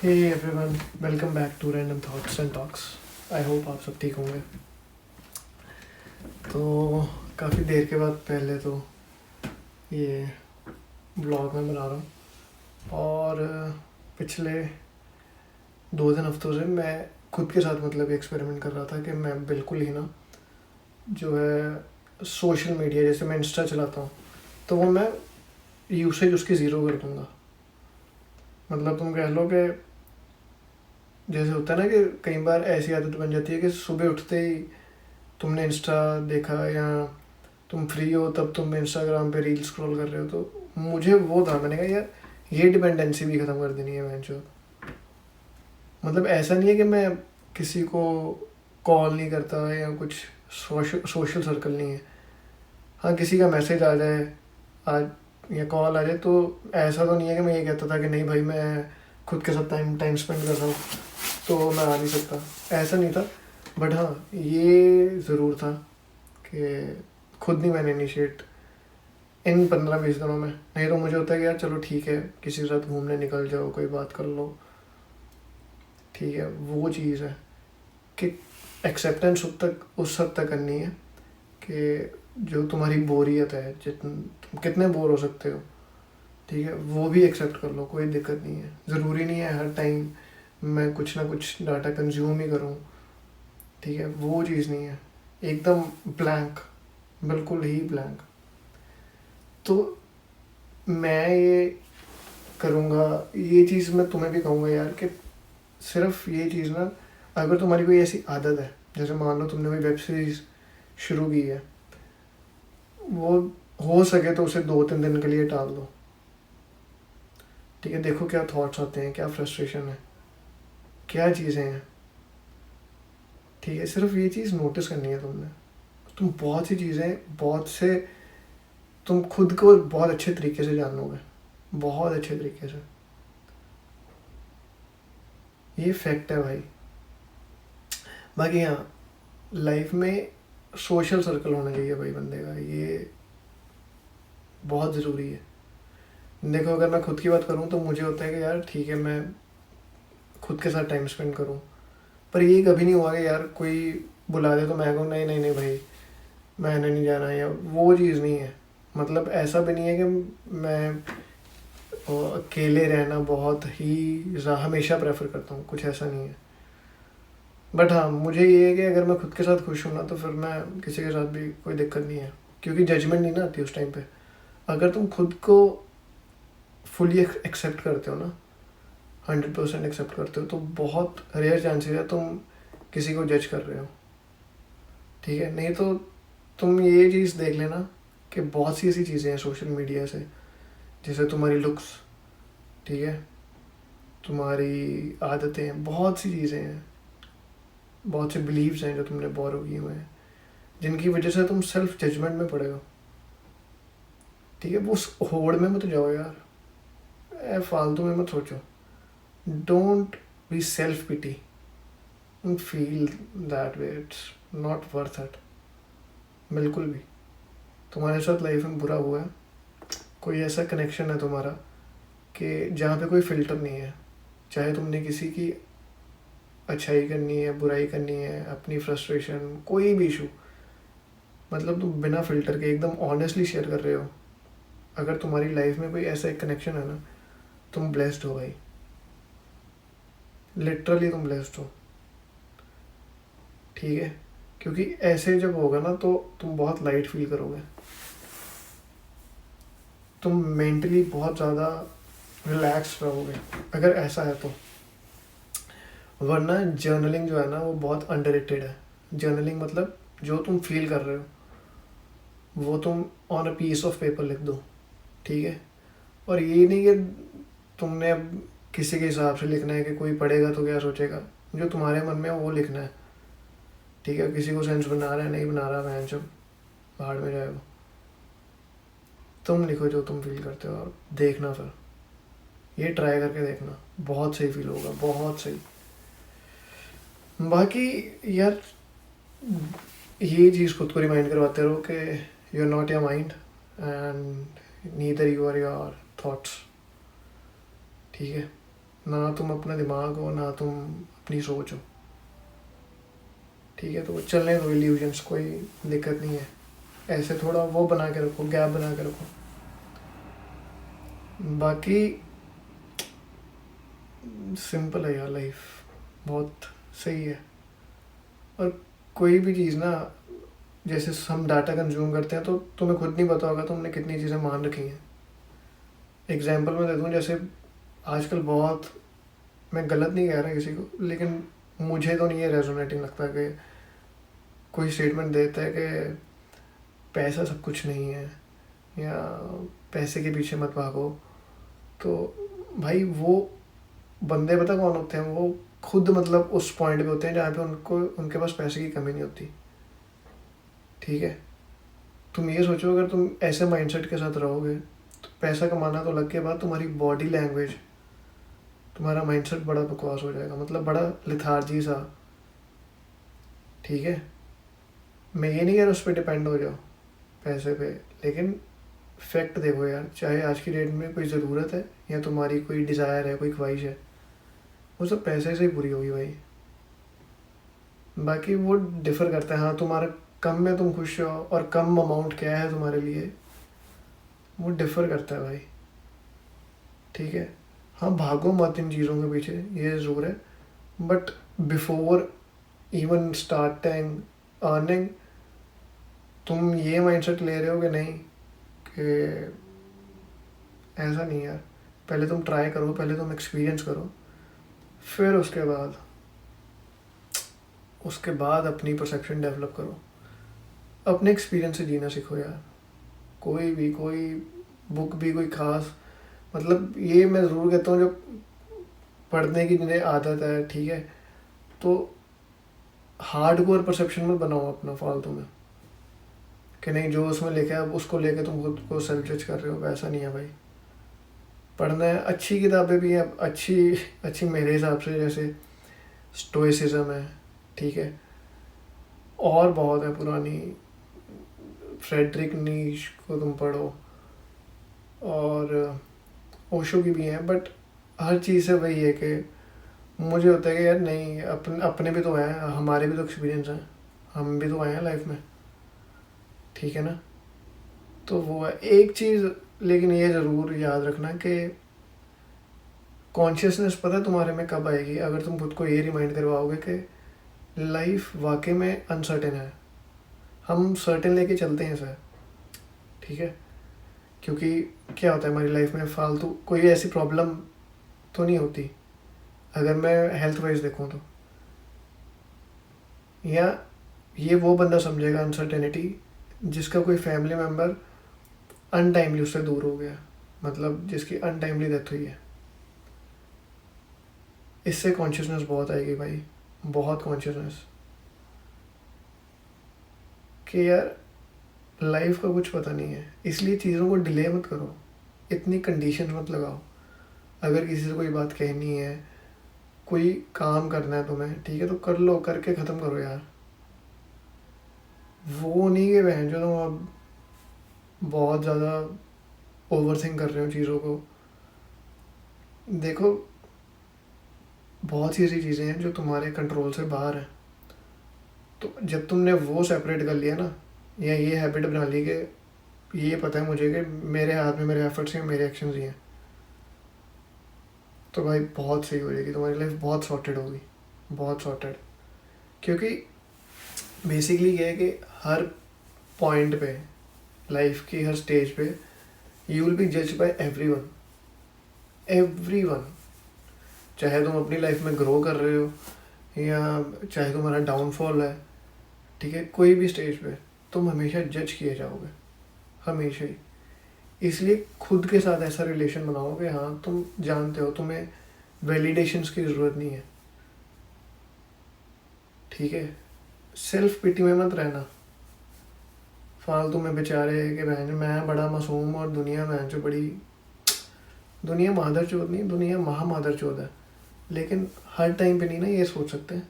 Hey everyone, welcome back to random thoughts and talks. I hope आप सब ठीक होंगे। तो काफ़ी देर के बाद पहले तो ये ब्लॉग मैं बना रहा हूँ और पिछले 2-3 हफ्तों से मैं खुद के साथ मतलब एक्सपेरिमेंट कर रहा था कि मैं बिल्कुल ही ना जो है सोशल मीडिया, जैसे मैं इंस्टा चलाता हूँ तो वो मैं यूसेज उसकी ज़ीरो कर दूँगा। मतलब तुम कह लो कि जैसे होता है ना कि कई बार ऐसी आदत बन जाती है कि सुबह उठते ही तुमने इंस्टा देखा या तुम फ्री हो तब तुम इंस्टाग्राम पे रील स्क्रॉल कर रहे हो। तो मुझे वो था, मैंने कहा यार ये डिपेंडेंसी भी ख़त्म कर देनी है मैं जो। मतलब ऐसा नहीं है कि मैं किसी को कॉल नहीं करता या कुछ सोशल सर्कल नहीं है। हाँ, किसी का मैसेज आ जाए आज या कॉल आ जाए तो ऐसा तो नहीं है कि मैं ये कहता था कि नहीं भाई मैं खुद के साथ टाइम स्पेंड कर रहा हूँ तो मैं आ नहीं सकता, ऐसा नहीं था। बट हाँ, ये ज़रूर था कि खुद नहीं मैंने इनिशिएट इन 15-20 दिनों में। नहीं तो मुझे होता है कि यार चलो ठीक है, किसी के साथ घूमने निकल जाओ, कोई बात कर लो, ठीक है। वो चीज़ है कि एक्सेप्टेंस उस हद तक करनी है कि जो तुम्हारी बोरियत है, तुम कितने बोर हो सकते हो, ठीक है, वो भी एक्सेप्ट कर लो, कोई दिक्कत नहीं है। ज़रूरी नहीं है हर टाइम मैं कुछ ना कुछ डाटा कंज्यूम ही करूँ, ठीक है, वो चीज़ नहीं है। एकदम ब्लैंक, बिल्कुल ही ब्लैंक। तो मैं ये करूँगा, ये चीज़ मैं तुम्हें भी कहूँगा यार कि सिर्फ ये चीज़ ना, अगर तुम्हारी कोई ऐसी आदत है, जैसे मान लो तुमने कोई वेब सीरीज़ शुरू की है, वो हो सके तो उसे 2-3 दिन के लिए टाल दो, ठीक है। देखो क्या थॉट्स आते हैं, क्या फ्रस्ट्रेशन है, क्या चीज़ें हैं, ठीक है। सिर्फ ये चीज़ नोटिस करनी है तुमने। तुम बहुत सी चीज़ें, बहुत से तुम खुद को बहुत अच्छे तरीके से जान लोगे, बहुत अच्छे तरीके से। ये फैक्ट है भाई। बाकी हाँ, लाइफ में सोशल सर्कल होना चाहिए भाई बंदे का, ये बहुत ज़रूरी है। देखो अगर मैं खुद की बात करूँ तो मुझे होता है कि यार ठीक है मैं खुद के साथ टाइम स्पेंड करूँ, पर ये कभी नहीं हुआ कि यार कोई बुला दे तो मैं कहूँ नहीं नहीं नहीं भाई मैंने नहीं जाना, या वो चीज़ नहीं है। मतलब ऐसा भी नहीं है कि मैं अकेले रहना बहुत ही हमेशा प्रेफर करता हूँ, कुछ ऐसा नहीं है। बट हाँ, मुझे ये है कि अगर मैं खुद के साथ खुश हूँ ना तो फिर मैं किसी के साथ भी कोई दिक्कत नहीं है, क्योंकि जजमेंट नहीं ना आती उस टाइम पे। अगर तुम खुद को फुली एक्सेप्ट करते हो ना, 100% एक्सेप्ट करते हो, तो बहुत रेयर चांसेस है तुम किसी को जज कर रहे हो, ठीक है। नहीं तो तुम ये चीज़ देख लेना कि बहुत सी ऐसी चीज़ें हैं सोशल मीडिया से, जैसे तुम्हारी लुक्स, ठीक है, तुम्हारी आदतें, बहुत सी चीज़ें हैं, बहुत से बिलीव्स हैं जो तुमने बोरो किए हुए हैं, जिनकी वजह से तुम सेल्फ जजमेंट में पड़े हो, ठीक है। वो उस होड़ में मत जाओ यार, फालतू में मत सोचो। Don't be self pity, don't feel that way, it's not worth it, बिल्कुल भी। तुम्हारे साथ लाइफ में बुरा हुआ है, कोई ऐसा कनेक्शन है तुम्हारा कि जहाँ पे कोई फ़िल्टर नहीं है, चाहे तुमने किसी की अच्छाई करनी है, बुराई करनी है, अपनी फ्रस्ट्रेशन, कोई भी इशू, मतलब तुम बिना फ़िल्टर के एकदम ऑनेस्टली शेयर कर रहे हो। अगर तुम्हारी लाइफ में कोई ऐसा एक कनेक्शन है ना, तुम ब्लेस्ड हो भाई, लिटरली तुम ब्लेस्ड हो, ठीक है। क्योंकि ऐसे जब होगा ना तो तुम बहुत लाइट फील करोगे, तुम मेंटली बहुत ज़्यादा रिलैक्स रहोगे अगर ऐसा है तो। वरना जर्नलिंग जो है ना वो बहुत अंडररेटेड है। जर्नलिंग मतलब जो तुम फील कर रहे हो वो तुम on a piece of paper लिख दो, ठीक है। और ये नहीं कि तुमने अब किसी के हिसाब से लिखना है कि कोई पढ़ेगा तो क्या सोचेगा, जो तुम्हारे मन में है वो लिखना है, ठीक है। किसी को सेंस बना रहा है नहीं बना रहा, मैं जब बाहर में जाएगा, तुम लिखो जो तुम फील करते हो और देखना, फिर ये ट्राई करके देखना, बहुत सही फील होगा, बहुत सही। बाकी यार ये चीज़ खुद को रिमाइंड करवाते रहो कि you are not your mind and neither you are your thoughts, ठीक है। ना तुम अपना दिमाग हो, ना तुम अपनी सोच हो। ठीक है, तो चलने दो इल्यूजन्स, कोई दिक्कत नहीं है। ऐसे थोड़ा वो बना के रखो, गैप बना के रखो। बाकी सिंपल है यार लाइफ, बहुत सही है। और कोई भी चीज़ ना, जैसे हम डाटा कंज्यूम करते हैं तो तुम्हें खुद नहीं पता होगा तुमने कितनी चीज़ें मान रखी हैं। एग्जाम्पल मैं दे दूँ, जैसे आजकल बहुत, मैं गलत नहीं कह रहा किसी को, लेकिन मुझे तो नहीं है रेजोनेटिंग लगता कि कोई स्टेटमेंट देता है कि पैसा सब कुछ नहीं है, या पैसे के पीछे मत भागो। तो भाई वो बंदे पता कौन होते हैं, वो खुद मतलब उस पॉइंट पे होते हैं जहाँ पे उनको उनके पास पैसे की कमी नहीं होती। ठीक है, तुम ये सोचो अगर तुम ऐसे माइंडसेट के साथ रहोगे तो पैसा कमाना तो लग के बाद तुम्हारी बॉडी लैंग्वेज, तुम्हारा माइंडसेट बड़ा बकवास हो जाएगा, मतलब बड़ा लिथार्जी सा। ठीक है, मैं ये नहीं कह रहा उस पर डिपेंड हो जाओ पैसे पे, लेकिन फैक्ट देखो यार, चाहे आज की डेट में कोई ज़रूरत है या तुम्हारी कोई डिज़ायर है, कोई ख्वाहिश है, वो सब पैसे से ही पूरी होगी भाई। बाकी वो डिफ़र करता है। हाँ, तुम्हारा कम में तुम खुश हो और कम अमाउंट क्या है तुम्हारे लिए, वो डिफ़र करता है भाई। ठीक है, हाँ भागो मत इन चीज़ों के पीछे, ये ज़रूर है, but before even starting earning तुम ये माइंडसेट ले रहे हो कि नहीं, कि ऐसा नहीं यार, पहले तुम ट्राई करो, पहले तुम एक्सपीरियंस करो, फिर उसके बाद अपनी परसेप्शन डेवलप करो, अपने एक्सपीरियंस से जीना सीखो यार। कोई बुक भी कोई खास, मतलब ये मैं ज़रूर कहता हूँ, जब पढ़ने की जिन्हें आदत है, ठीक है, तो हार्डकोर परसेप्शन मत बनाओ अपना फालतू में, कि नहीं जो उसमें लिखा है अब उसको लेके तुम खुद को सेल्फ जज कर रहे हो, वैसा नहीं है भाई। पढ़ना है, अच्छी किताबें भी हैं, अच्छी अच्छी मेरे हिसाब से, जैसे स्टोइसिज्म है, ठीक है, और बहुत है पुरानी, फ्रेडरिक नीश को तुम पढ़ो, और ओशो की भी हैं, बट हर चीज़ से वही है कि मुझे होता है कि यार नहीं, अपने भी तो हैं, हमारे भी तो एक्सपीरियंस हैं, हम भी तो आए हैं लाइफ में। ठीक है ना, तो वो है एक चीज़। लेकिन ये ज़रूर याद रखना कि कॉन्शियसनेस पता है तुम्हारे में कब आएगी, अगर तुम खुद को ये रिमाइंड करवाओगे कि लाइफ वाकई में अनसर्टेन है। हम सर्टेन लेके चलते हैं सर, ठीक है, क्योंकि क्या होता है हमारी लाइफ में, फालतू कोई ऐसी प्रॉब्लम तो नहीं होती, अगर मैं हेल्थ वाइज देखूँ तो, या ये वो बंदा समझेगा अनसर्टेनिटी जिसका कोई फैमिली मेम्बर अनटाइमली उससे दूर हो गया, मतलब जिसकी अनटाइमली डेथ हुई है। इससे कॉन्शियसनेस बहुत आएगी भाई, बहुत कॉन्शियसनेस, कि यार लाइफ का कुछ पता नहीं है, इसलिए चीज़ों को डिले मत करो, इतनी कंडीशन मत लगाओ। अगर किसी से कोई बात कहनी है, कोई काम करना है तुम्हें, ठीक है, तो कर लो, करके ख़त्म करो यार। वो नहीं कि बहन जो तुम अब बहुत ज़्यादा ओवर थिंक कर रहे हो चीज़ों को। देखो, बहुत सी ऐसी चीज़ें हैं जो तुम्हारे कंट्रोल से बाहर हैं, तो जब तुमने वो सेपरेट कर लिया ना, या ये हैबिट बना ली कि ये पता है मुझे कि मेरे हाथ में मेरे एफर्ट्स हैं, मेरे एक्शंस ही हैं, तो भाई बहुत सही हो जाएगी तुम्हारी लाइफ, बहुत सॉर्टेड होगी, बहुत सॉर्टेड। क्योंकि बेसिकली ये है कि हर पॉइंट पे, लाइफ की हर स्टेज पे, यू विल बी जज बाय एवरीवन, एवरीवन। चाहे तुम अपनी लाइफ में ग्रो कर रहे हो, या चाहे तुम्हारा डाउनफॉल है, ठीक है, कोई भी स्टेज पे तुम हमेशा जज किए जाओगे, हमेशा ही। इसलिए खुद के साथ ऐसा रिलेशन बनाओ कि हाँ तुम जानते हो, तुम्हें वैलिडेशंस की ज़रूरत नहीं है। ठीक है, सेल्फ पिटी में मत रहना, फालतू में बेचारे कि बहन मैं बड़ा मासूम और दुनिया बहन जो बड़ी, दुनिया मादर चौथ नहीं, दुनिया महा मादर चौथ है। लेकिन हर टाइम पे नहीं ना ये सोच सकते,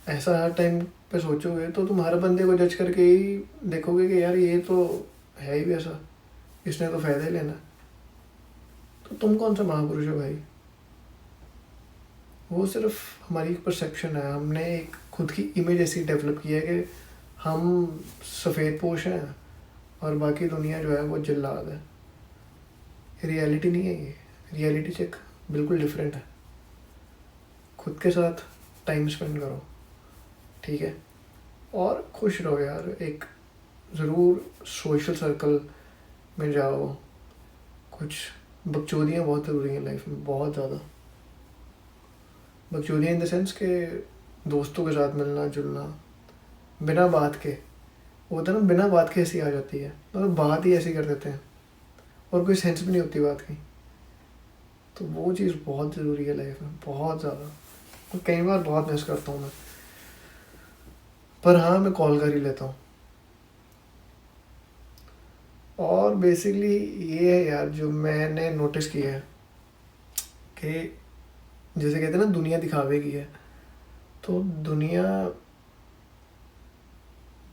ऐसा हर टाइम पे सोचोगे तो तुम हर बंदे को जज करके ही देखोगे कि यार ये तो है ही वैसा, इसने तो फ़ायदा ही लेना है। तो तुम कौन सा महापुरुष हो भाई? वो सिर्फ हमारी एक परसेप्शन है। हमने एक खुद की इमेज ऐसी डेवलप की है कि हम सफ़ेद पोश हैं और बाकी दुनिया जो है वो जल्लाद है। रियलिटी नहीं है ये, रियलिटी चेक बिल्कुल डिफरेंट है। खुद के साथ टाइम स्पेंड करो, ठीक है, और खुश रहो यार। एक ज़रूर सोशल सर्कल में जाओ, कुछ बकचोदियाँ बहुत ज़रूरी हैं लाइफ में, बहुत ज़्यादा बकचोदियाँ इन द सेंस के दोस्तों के साथ मिलना जुलना बिना बात के। वो होता है ना, बिना बात के ऐसी आ जाती है, मतलब बात ही ऐसी कर देते हैं और कोई सेंस भी नहीं होती बात की। तो वो चीज़ बहुत ज़रूरी है लाइफ में, बहुत ज़्यादा। और कई बार बहुत मिस करता हूँ मैं, पर हाँ मैं कॉल कर ही लेता हूँ। और बेसिकली ये है यार जो मैंने नोटिस किया है कि जैसे कहते हैं ना दुनिया दिखावे की है, तो दुनिया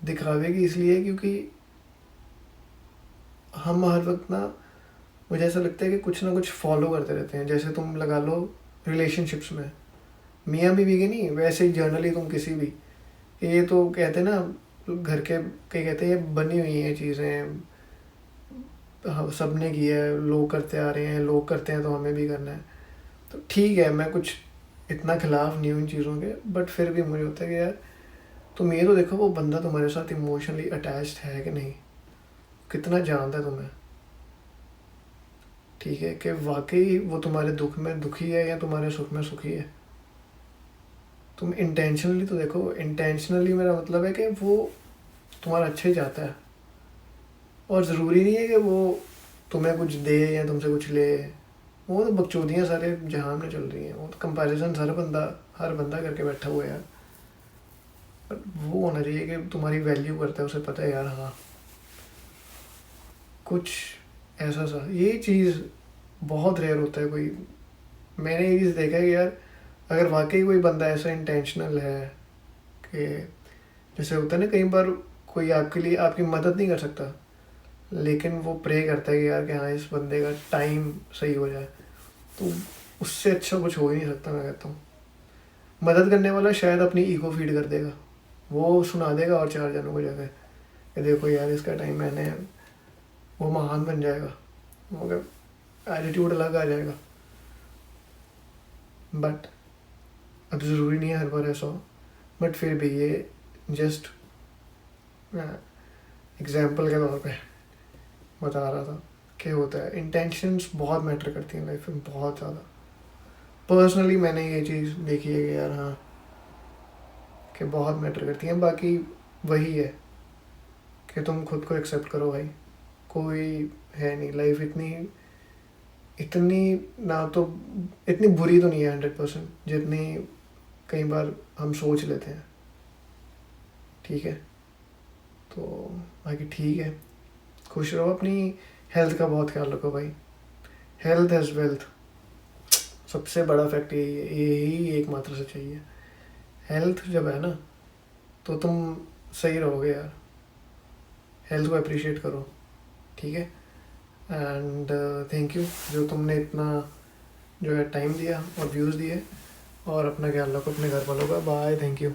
दिखावे की इसलिए क्योंकि हम हर वक्त ना, मुझे ऐसा लगता है कि कुछ ना कुछ फॉलो करते रहते हैं। जैसे तुम लगा लो रिलेशनशिप्स में, मियाँ बीवी के नहीं, वैसे ही जर्नली तुम किसी भी, ये तो कहते हैं ना घर के कई कहते हैं ये बनी हुई हैं चीज़ें, सब ने किया है, लोग करते आ रहे हैं, लोग करते हैं तो हमें भी करना है। तो ठीक है, मैं कुछ इतना खिलाफ नहीं हूँ इन चीज़ों के, बट फिर भी मुझे होता है कि यार तुम ये तो देखो वो बंदा तुम्हारे साथ इमोशनली अटैच्ड है कि नहीं, कितना जानता है तुम्हें, ठीक है, कि वाकई वो तुम्हारे दुख में दुखी है या तुम्हारे सुख में सुखी है। तुम इंटेंशनली तो देखो, इंटेंशनली मेरा मतलब है कि वो तुम्हारा अच्छा ही चाहता है, और ज़रूरी नहीं है कि वो तुम्हें कुछ दे या तुमसे कुछ ले। वो तो बकचोदियाँ सारे जहान में चल रही हैं, वो तो कंपैरिजन हर बंदा करके बैठा हुआ है यार। बट वो होना चाहिए कि तुम्हारी वैल्यू करता है, उसे पता है यार हाँ कुछ ऐसा सा। ये चीज़ बहुत रेयर होता है कोई, मैंने ये चीज़ देखा है कि यार अगर वाकई कोई बंदा ऐसा इंटेंशनल है कि जैसे होता है ना कई बार कोई आपके लिए आपकी मदद नहीं कर सकता, लेकिन वो प्रे करता है कि यार कि हाँ इस बंदे का टाइम सही हो जाए, तो उससे अच्छा कुछ हो ही नहीं सकता। मैं कहता हूँ मदद करने वाला शायद अपनी ईगो फीड कर देगा, वो सुना देगा और चार जनों को जाकर कि देखो यार इसका टाइम मैंने, वो महान बन जाएगा, मगर एटीट्यूड अलग आ जाएगा। बट अब ज़रूरी नहीं है हर बार ऐसा हो, बट फिर भी ये जस्ट एग्जाम्पल के तौर पे बता रहा था कि होता है इंटेंशंस बहुत मैटर करती हैं लाइफ में, बहुत ज़्यादा। पर्सनली मैंने ये चीज़ देखी है कि यार हाँ कि बहुत मैटर करती हैं। बाकी वही है कि तुम खुद को एक्सेप्ट करो भाई, कोई है नहीं लाइफ इतनी इतनी ना तो इतनी बुरी तो नहीं है 100% जितनी कई बार हम सोच लेते हैं, ठीक है। तो बाकी ठीक है, खुश रहो, अपनी हेल्थ का बहुत ख्याल रखो भाई। हेल्थ एज वेल्थ, सबसे बड़ा फैक्ट यही है, यही एकमात्र से चाहिए। हेल्थ जब है ना तो तुम सही रहोगे यार। हेल्थ को अप्रिशिएट करो, ठीक है। एंड थैंक यू जो तुमने इतना जो है टाइम दिया और व्यूज़ दिए, और अपना ख्याल रखो अपने घर वालों का। Bye, thank you.